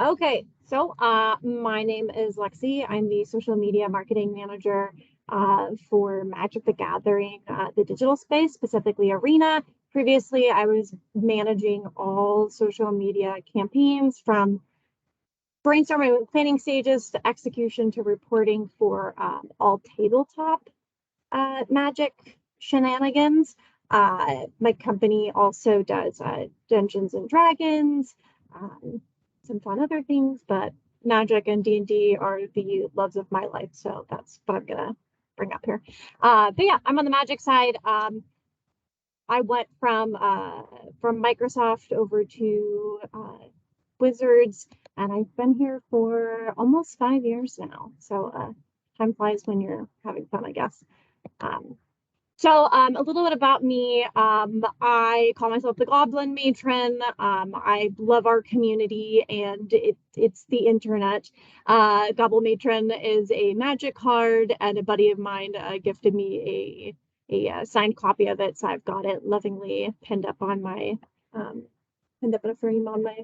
Okay, so my name is Lexie. I'm the social media marketing manager for Magic the Gathering, the digital space, specifically Arena. Previously, I was managing all social media campaigns from brainstorming and planning stages to execution to reporting for all tabletop Magic shenanigans. My company also does Dungeons and Dragons, um, some fun other things, but Magic and D&D are the loves of my life, so that's what I'm gonna bring up here. But yeah, I'm on the Magic side. I went from Microsoft over to Wizards, and I've been here for almost 5 years now. So time flies when you're having fun, I guess. Um, a little bit about me. I call myself the Goblin Matron. I love our community and it's the internet. Goblin Matron is a magic card, and a buddy of mine gifted me a signed copy of it, so I've got it lovingly pinned up on my pinned up in a frame on my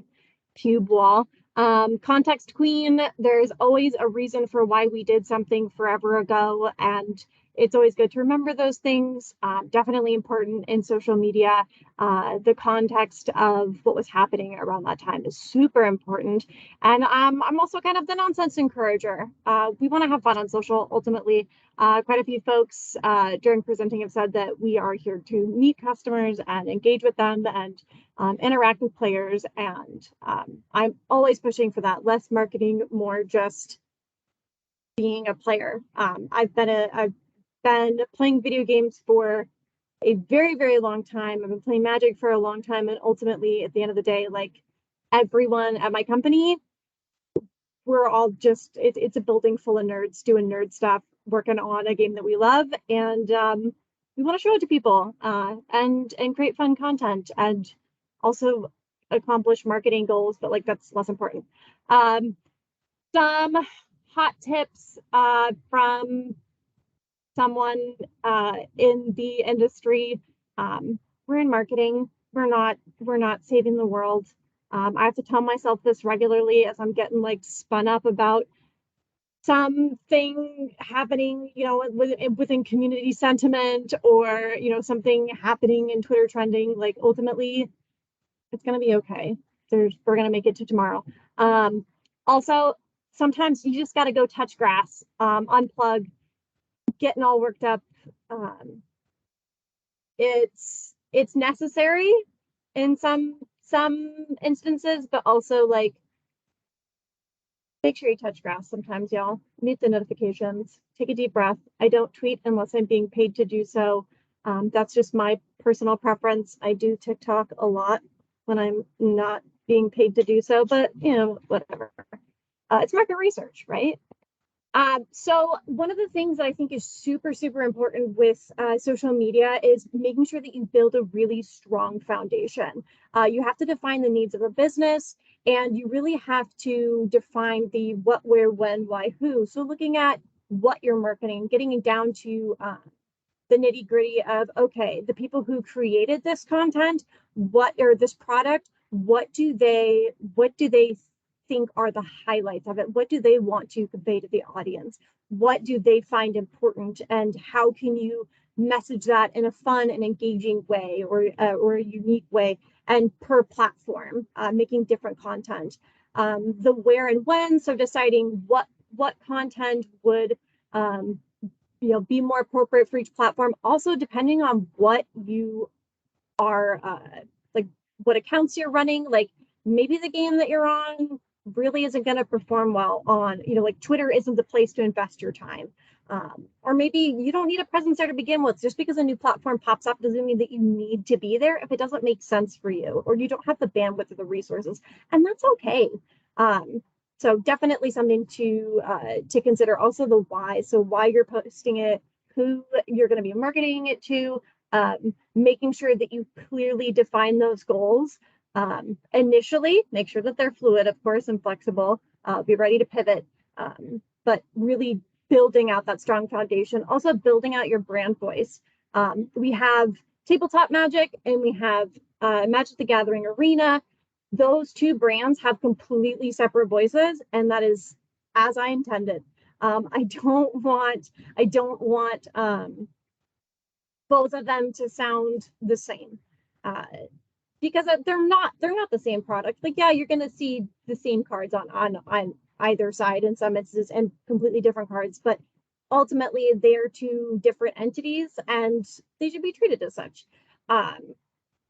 cube wall. Context Queen, there's always a reason for why we did something forever ago, and it's always good to remember those things. Definitely important in social media. The context of what was happening around that time is super important. And I'm also kind of the nonsense encourager. We want to have fun on social ultimately. Quite a few folks during presenting have said that we are here to meet customers and engage with them and interact with players. And I'm always pushing for that. Less marketing, more just being a player. I've been playing video games for a very, very long time. I've been playing Magic for a long time. And ultimately, at the end of the day, like everyone at my company, we're all just, it's a building full of nerds doing nerd stuff, working on a game that we love. And we want to show it to people and create fun content and also accomplish marketing goals, but like that's less important. Some hot tips from someone in the industry. We're in marketing. We're not saving the world. I have to tell myself this regularly as I'm getting like spun up about something happening, within community sentiment or, something happening in Twitter trending. Like ultimately, it's gonna be okay. We're gonna make it to tomorrow. Also, sometimes you just got to go touch grass, unplug, getting all worked up. Um, it's necessary in some instances, but also like make sure you touch grass sometimes, y'all. Mute the notifications. Take a deep breath. I don't tweet unless I'm being paid to do so. That's just my personal preference. I do TikTok a lot when I'm not being paid to do so, but whatever. It's market research, right? So one of the things that I think is super, super important with social media is making sure that you build a really strong foundation. You have to define the needs of a business, and you really have to define the what, where, when, why, who. So looking at what you're marketing, getting it down to the nitty gritty of, okay, the people who created this content, or this product, what do they think are the highlights of it? What do they want to convey to the audience? What do they find important, and how can you message that in a fun and engaging way, or a unique way, and per platform, making different content. The where and when, so deciding what content would be more appropriate for each platform. Also, depending on what you are like what accounts you're running, like maybe the game that you're on really isn't going to perform well on, like Twitter isn't the place to invest your time. Or maybe you don't need a presence there to begin with. Just because a new platform pops up doesn't mean that you need to be there if it doesn't make sense for you, or you don't have the bandwidth or the resources, and that's okay. So definitely something to consider. Also the why. So why you're posting it, who you're going to be marketing it to, making sure that you clearly define those goals. Initially, make sure that they're fluid, of course, and flexible. Be ready to pivot, but really building out that strong foundation. Also building out your brand voice. We have Tabletop Magic and we have Magic the Gathering Arena. those two brands have completely separate voices, and that is as I intended. I don't want both of them to sound the same. Uh, because they're not the same product. Like, yeah, you're gonna see the same cards on either side in some instances and completely different cards, but ultimately they're two different entities and they should be treated as such.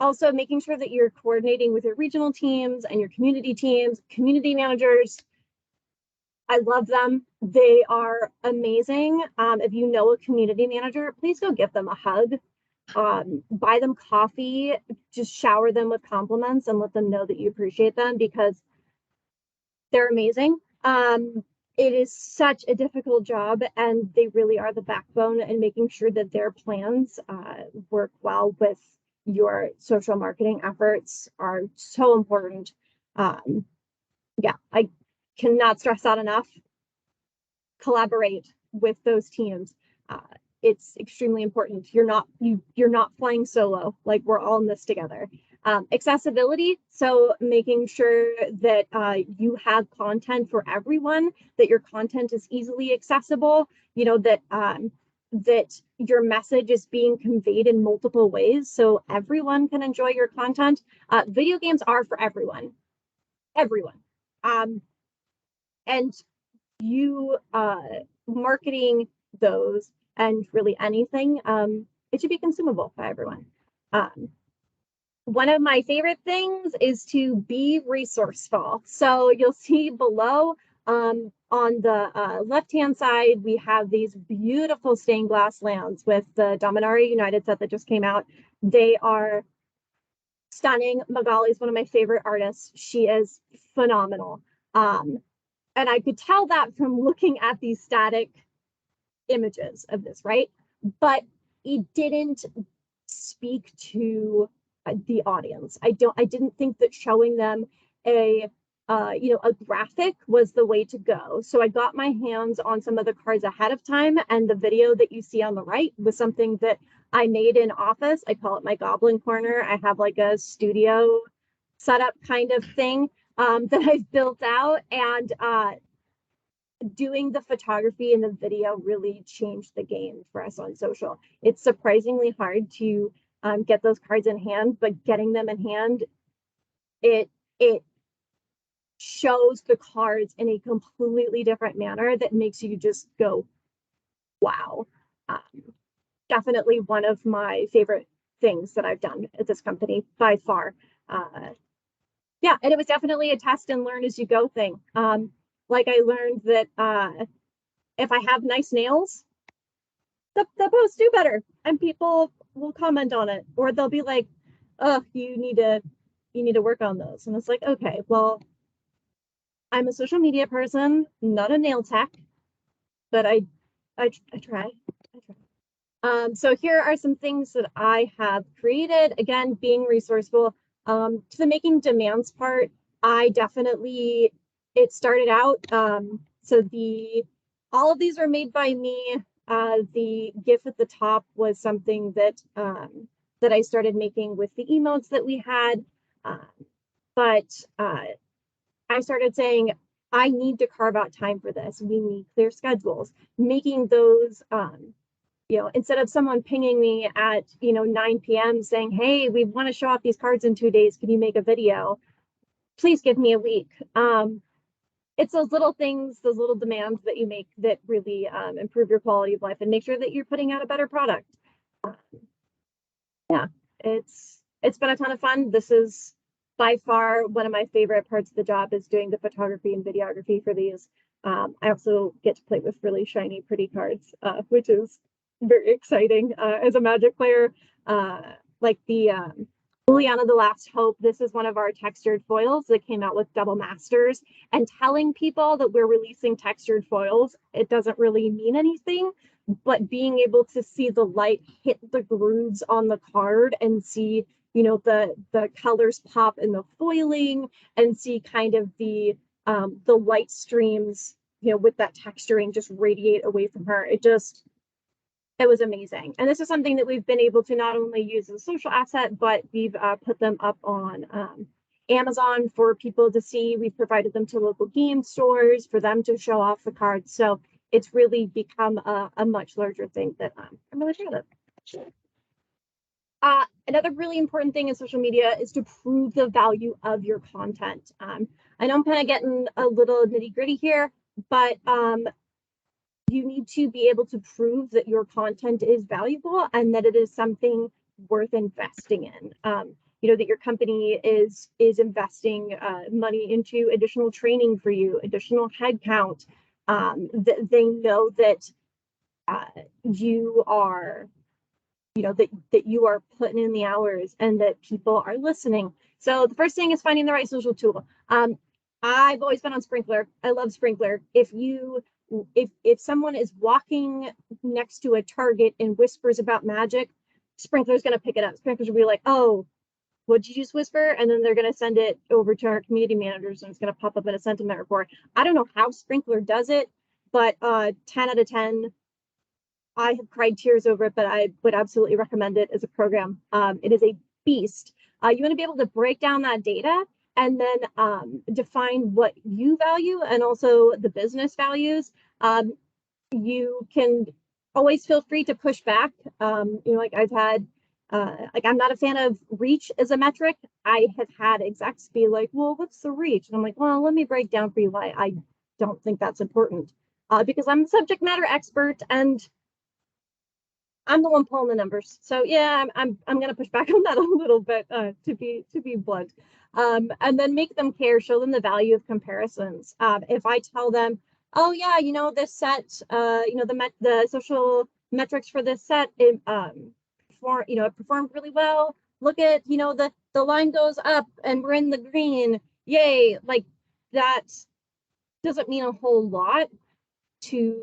Also making sure that you're coordinating with your regional teams and your community teams, community managers. I love them. They are amazing. If you know a community manager, please go give them a hug. Buy them coffee, just shower them with compliments and let them know that you appreciate them because they're amazing. It is such a difficult job and they really are the backbone in making sure that their plans work well with your social marketing efforts are so important. Yeah, I cannot stress that enough. Collaborate with those teams. Uh, it's extremely important. You're not flying solo. Like, we're all in this together. Accessibility, so making sure that you have content for everyone, that your content is easily accessible, that your message is being conveyed in multiple ways so everyone can enjoy your content. Video games are for everyone. And you marketing those and really anything, it should be consumable by everyone. One of my favorite things is to be resourceful. So you'll see below on the left-hand side, we have these beautiful stained glass lamps with the Dominaria United set that just came out. They are stunning. Magali is one of my favorite artists. She is phenomenal. And I could tell that from looking at these static images of this, right? But it didn't speak to the audience. I didn't think that showing them a graphic was the way to go. So I got my hands on some of the cards ahead of time, and the video that you see on the right was something that I made in office. I call it my Goblin Corner. I have like a studio setup kind of thing that I've built out, and doing the photography and the video really changed the game for us on social. It's surprisingly hard to get those cards in hand, but getting them in hand, it shows the cards in a completely different manner that makes you just go, wow. Definitely one of my favorite things that I've done at this company by far. Yeah, and it was definitely a test and learn as you go thing. Like, I learned that if I have nice nails, the posts do better and people will comment on it, or they'll be like, oh, you need to work on those. And it's like, okay, well, I'm a social media person, not a nail tech, but I try. So here are some things that I have created. Again, being resourceful. To the making demands part, I definitely, it started out, so all of these are made by me. The GIF at the top was something that I started making with the emotes that we had. But I started saying, I need to carve out time for this. We need clear schedules, making those, instead of someone pinging me at 9 p.m. saying, hey, we want to show off these cards in 2 days, can you make a video? Please give me a week. It's those little things, those little demands that you make that really improve your quality of life and make sure that you're putting out a better product. Yeah, it's been a ton of fun. This is by far one of my favorite parts of the job, is doing the photography and videography for these. I also get to play with really shiny, pretty cards, which is very exciting as a Magic player. Like the Juliana the Last Hope, this is one of our textured foils that came out with double masters. And telling people that we're releasing textured foils, it doesn't really mean anything, but being able to see the light hit the grooves on the card and see the colors pop in the foiling and see kind of the light streams with that texturing just radiate away from her. It was amazing. And this is something that we've been able to not only use as a social asset, but we've put them up on Amazon for people to see. We've provided them to local game stores for them to show off the cards. So it's really become a much larger thing that I'm really proud of. Another really important thing in social media is to prove the value of your content. I know I'm kind of getting a little nitty gritty here, but you need to be able to prove that your content is valuable and that it is something worth investing in. That your company is investing money into additional training for you, additional headcount. They know that you are that you are putting in the hours and that people are listening. So the first thing is finding the right social tool. I've always been on Sprinkler. I love Sprinkler. If someone is walking next to a target and whispers about magic, Sprinkler's going to pick it up. Sprinkler's will be like, oh, what'd you just whisper? And then they're going to send it over to our community managers and it's going to pop up in a sentiment report. I don't know how Sprinkler does it, but 10 out of 10. I have cried tears over it, but I would absolutely recommend it as a program. It is a beast. You want to be able to break down that data and then define what you value and also the business values. You can always feel free to push back. Like I've had, I'm not a fan of reach as a metric. I have had execs be like, well, what's the reach? And I'm like, well, let me break down for you why I don't think that's important. Because I'm a subject matter expert and I'm the one pulling the numbers. So yeah, I'm gonna push back on that a little bit to be blunt. And then make them care, show them the value of comparisons. If I tell them, oh yeah, this set, the social metrics for this set, it performed really well. Look at, the line goes up and we're in the green. Yay! Like that doesn't mean a whole lot to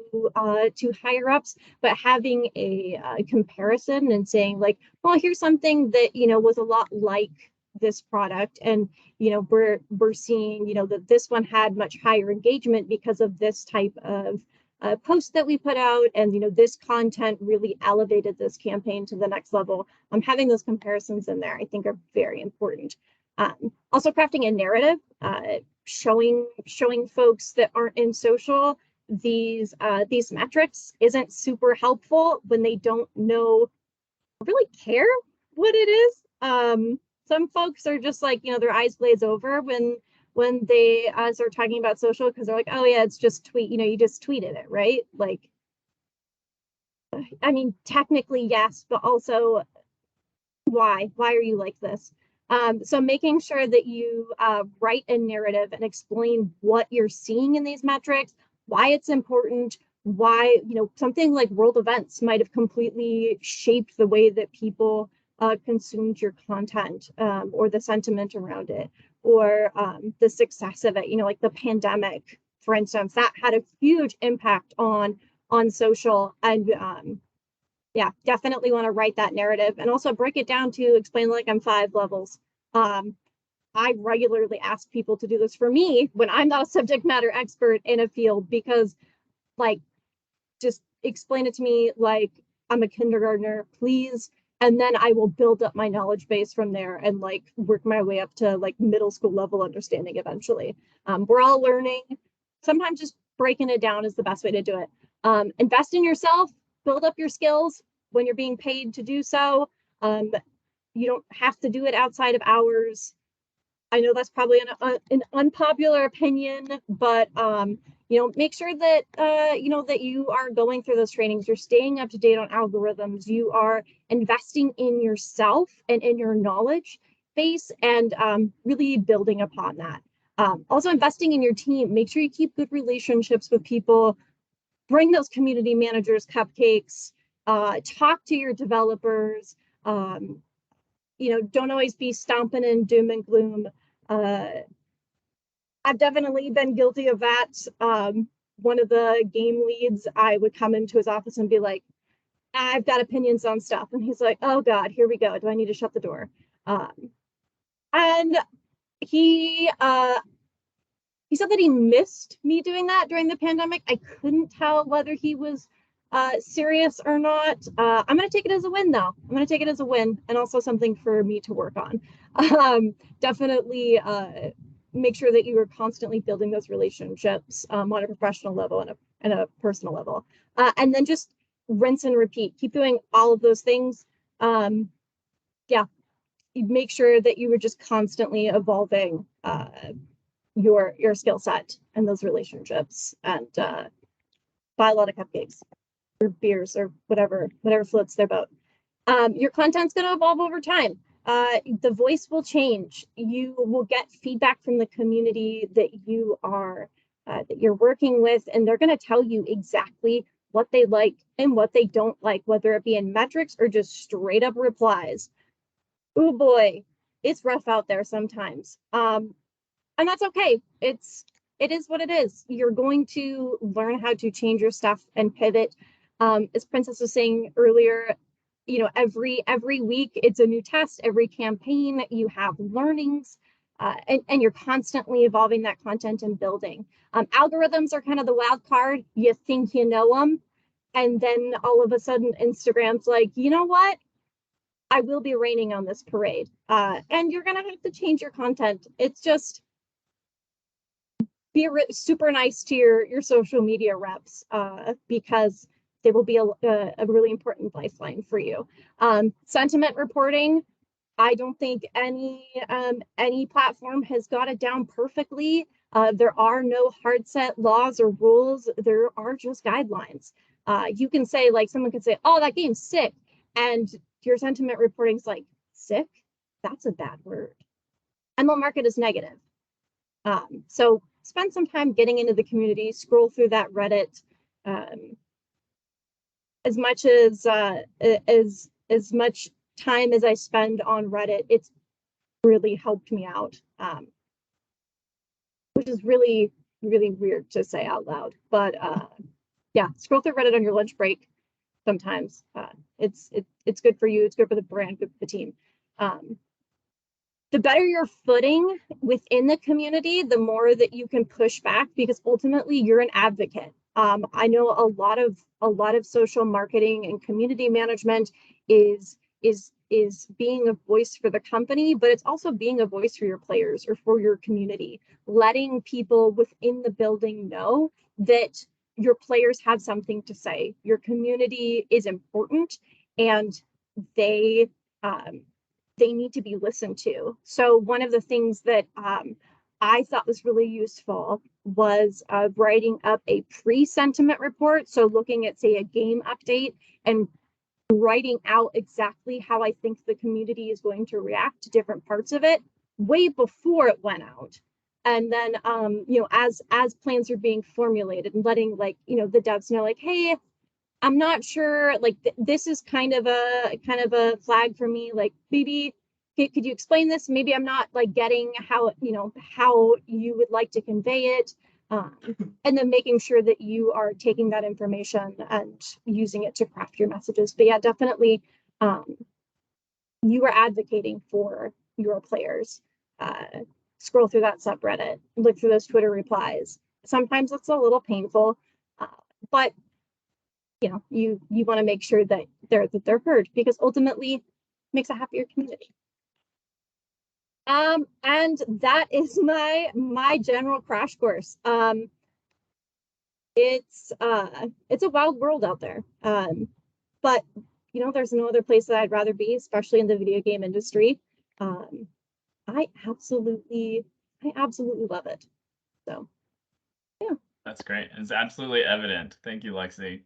higher ups, but having a comparison and saying like, well, here's something that was a lot like this product, and we're seeing that this one had much higher engagement because of this type of post that we put out, and this content really elevated this campaign to the next level. Having those comparisons in there I think are very important. Also crafting a narrative, showing folks that aren't in social these metrics isn't super helpful when they don't know or really care what it is. Some folks are just like, their eyes glaze over when they start talking about social because they're like, oh yeah, it's just tweet, you just tweeted it, right? Like, I mean, technically yes, but also why are you like this? So making sure that you write a narrative and explain what you're seeing in these metrics, why it's important, why something like world events might have completely shaped the way that people consumed your content, or the sentiment around it, or the success of it. Like the pandemic, for instance, that had a huge impact on social, and yeah, definitely want to write that narrative and also break it down to explain like I'm 5 levels. I regularly ask people to do this for me when I'm not a subject matter expert in a field, because like, just explain it to me like I'm a kindergartner, please. And then I will build up my knowledge base from there and like work my way up to like middle school level understanding eventually. We're all learning. Sometimes just breaking it down is the best way to do it. Invest in yourself, build up your skills when you're being paid to do so. You don't have to do it outside of hours. I know that's probably an unpopular opinion, but make sure that that you are going through those trainings, you're staying up to date on algorithms, you are investing in yourself and in your knowledge base, and really building upon that. Also investing in your team. Make sure you keep good relationships with people. Bring those community managers cupcakes. Talk to your developers. Don't always be stomping in doom and gloom. I've definitely been guilty of that. One of the game leads, I would come into his office and be like, I've got opinions on stuff. And he's like, oh God, here we go. Do I need to shut the door? And he said that he missed me doing that during the pandemic. I couldn't tell whether he was serious or not. I'm going to take it as a win, though. I'm going to take it as a win and also something for me to work on. Definitely make sure that you are constantly building those relationships on a professional level and a personal level. And then just rinse and repeat. Keep doing all of those things. Yeah, make sure that you are just constantly evolving your skill set and those relationships, and buy a lot of cupcakes or beers or whatever floats their boat. Your content's going to evolve over time. The voice will change. You will get feedback from the community that you're working with, and they're going to tell you exactly what they like and what they don't like, whether it be in metrics or just straight up replies. Oh boy, it's rough out there sometimes. And that's okay. It is what it is. You're going to learn how to change your stuff and pivot. As Princess was saying earlier, every week it's a new test. Every campaign you have learnings, and you're constantly evolving that content and building. Algorithms are kind of the wild card. You think you know them, and then all of a sudden Instagram's like, you know what? I will be raining on this parade, and you're gonna have to change your content. It's just be super nice to your social media reps, because they will be a really important lifeline for you. Sentiment reporting, I don't think any platform has got it down perfectly. There are no hard set laws or rules. There are just guidelines. You can say, like, someone could say, oh, that game's sick, and your sentiment reporting's like, sick? That's a bad word. And they'll mark it as negative. So spend some time getting into the community, scroll through that Reddit. As much as much time as I spend on Reddit, it's really helped me out, which is really, really weird to say out loud. But yeah, scroll through Reddit on your lunch break sometimes. It's good for you. It's good for the brand, good for the team. The better your footing within the community, the more that you can push back, because ultimately you're an advocate. I know a lot of social marketing and community management is being a voice for the company, but it's also being a voice for your players or for your community, letting people within the building know that your players have something to say. Your community is important, and they need to be listened to. So one of the things that I thought was really useful was writing up a pre-sentiment report. So looking at, say, a game update and writing out exactly how I think the community is going to react to different parts of it way before it went out. And then, as plans are being formulated, and letting, like, the devs know, like, hey, I'm not sure, like, this is kind of a flag for me. Like, maybe could you explain this? Maybe I'm not, like, getting how you would like to convey it. And then making sure that you are taking that information and using it to craft your messages. But yeah, definitely, you are advocating for your players. Scroll through that subreddit, look through those Twitter replies. Sometimes it's a little painful, but you want to make sure that they're heard, because ultimately it makes a happier community. And that is my general crash course. It's a wild world out there. But there's no other place that I'd rather be, especially in the video game industry. I absolutely love it. So yeah. That's great. It's absolutely evident. Thank you, Lexie.